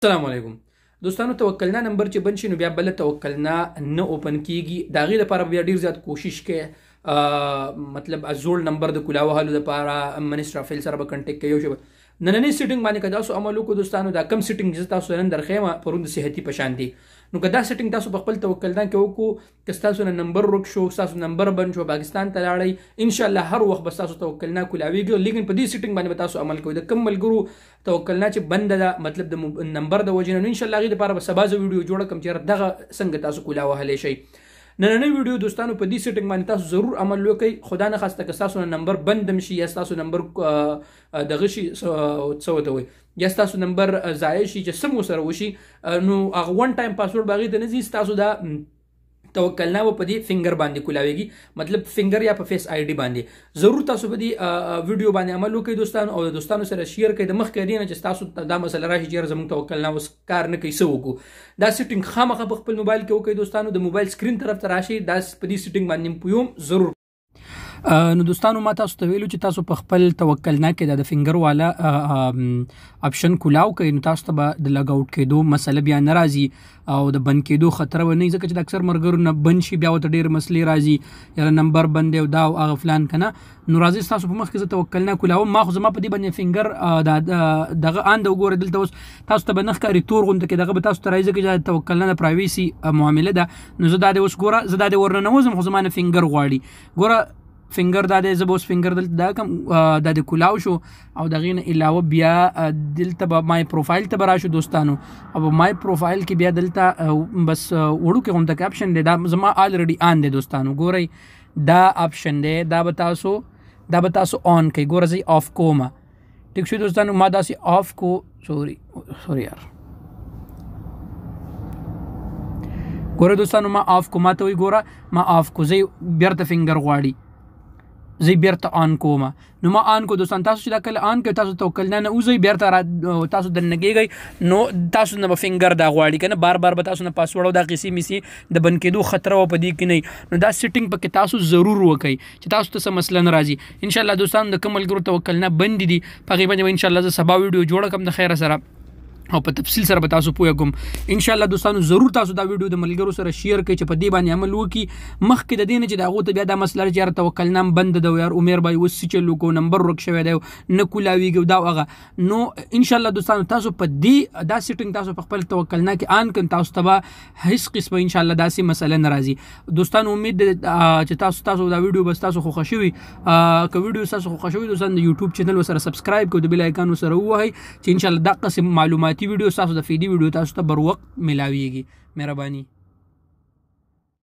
السلام علیکم دوستانو. توکلنا نمبر چې بند شي نو بیا بل توکلنا نه اوپن کیږي. د هغې لپاره بیا ډېر زیات کوشش کوي، مطلب زوړ نمبر د کلا وهلو لپاره منسټر اف هیلث سره به کنټیکټ کوي. یو شی نننی سیټینګ باندې که تاسو عمل وکړو دوستانو، دا کم سیټینګ چې تاسو نن درخیم پرون د صحتي په شان دي، نو که دا سیټینګ تاسو په خپل توکلنا کې وکړو، که تاسو نه نمبر ورک شو، تاسو نمبر بند شو، پاکستان ته لاړئ، ان شاء الله هر وخت به تاسو توکلنا کولاویږي. لیکن په دې سیټینګ باندې به تاسو عمل کوئ. د کم ملګرو توکلنا چې بند ده، مطلب د نمبر د وجې نه، ان شاء الله هغې دپاره به سبا زه ویډیو جوړه کړم چې دغه څنګه تاسو کولا وهلی شئ. نننی ویډیو دوستانو په دې سیټینګ باندې تاسو ضرور عمل وکړئ. خدا نه خواسته که ستاسو نمبر بند هم شي یا ستاسو نمبر دغه شي څه ورته وایي، یا ستاسو نمبر ضایع شي چې څه مو سره وشي، نو هغه ون ټایم پاسورډ به هغې ته نه ځي. ستاسو دا توکلنا به په دې فنګر باندې کولاویږي، مطلب فنګر یا په فیس آی ډي باندې. ضرور تاسو په دې ویډیو باندې عمل وکړئ دوستانو، او د دوستانو سره شیر کړئ. د مخکې دې نه چې ستاسو دا مسله راشي چې زموږ توکلنا اوس کار نه کوي، څه وکړو. دا سیټینګ خامخا په خپل موبایل کې وکړئ دوستانو. د موبایل سکرین طرف ته راشئ، دا په دې سیټینګ باندې پویوم ضرور. نو دوستانو ما تاسو ته ویلو چې تاسو په خپل توکلنا کې د فنګر والا اپشن کولاو کوئ، نو تاسو ته به د لګ آوټ کېدو مسله بیا نه راځي او د بند کېدو خطره به نه وي، ځکه چې د اکثر ملګرو نه بند شي بیا ورته ډېرې مسلې راځي، یا نمبر بند دی او دا او هغه فلان که نه. نو راځئ ستاسو په مخ کې زه توکلنا کولاوم. ما خو زما په دې باندې فنګر دغه آن د وګورئ، دلته اوس تاسو ته به نه ښکاري تور غونته کې، دغه به تاسو ته راځي ځکه چې توکلنا د پرایویسي معامله ده. نو زه دا دی اوس ګوره، زه دا دی ورننوځم خو زما نه فنګر غواړي. ګوره فنګر دا دی، زه به اوس فنګر دلته دا کوم، دا د کولاو شو او د هغې نه علاوه بیا دلته به مای پروفایل ته به راشو دوستانو، او په مای پروفایل کې بیا دلته بس وړوکې غونته کې اپشن دی، دا زما آلریډي آن دی دوستانو. ګورئ دا اپشن دی، دا به تاسو آن کوئ. ګوره زه آف کوم، ټیک شو دوستانو. ما داسې آف کو، سوري یار، ګوره دوستانو ما آف کو، ما ته وایي ګوره ما آف کو، زه بیرته فنګر غواړي، زه بیرته آن کوم. نو ما آن کو دوستان. تاسو چې دا کله آن کوئ، تاسو توکلنا نه وځئ، بیرته تاسو دننه کېږئ، نو تاسو نه به فنګر دا غواړي که نه، بار بار به تاسو نه پاسورډ او دا قیسې میسې د بند کېدو خطره به په دې کې نه وي. نو دا سیټینګ پکې تاسو ضرور وکئ چې تاسو ته څه مسله نه راځي. انشاءالله دوستانو د کوم ملګرو توکلنا بندې دي په هغې باندې به انشاءالله زه سبا ویډیو جوړه کړم د خیره سره او په تفصیل سره به تاسو پوه کوم. انشاءالله دوستانو ضرور تاسو دا ویډیو د ملګرو سره شیر کړئ چې په دې باندې عمل وکړي. مخکې د دې نه چې د هغو ته بیا دا مسله چې یار توکلنا بند ده او یار عمر بای اوس څه چل وکړو، نمبر ورک شوی دی نه کولاویږي او دا او هغه. نو انشاءالله دوستانو تاسو په دې دا سیټینګ تاسو په خپل توکلنا کې آن کړئ، تاسو ته به هیڅ قسمه انشاءالله داسې مسله نه راځي. دوستانو امید ده چې تاسو دا ویډیو بس تاسو خوښه شوي. که ویډیو تاسو خوښه شوي دوستانو د یوټیوب چینل ورسره سبسکرایب کړئ، د بیل آیکن ورسره ووهئ چې انشاءالله دا قسم معلوماتي ویډیو تاسو د فیدي ویډیو تاسو ته بر وخت ملاویږي. مهرباني.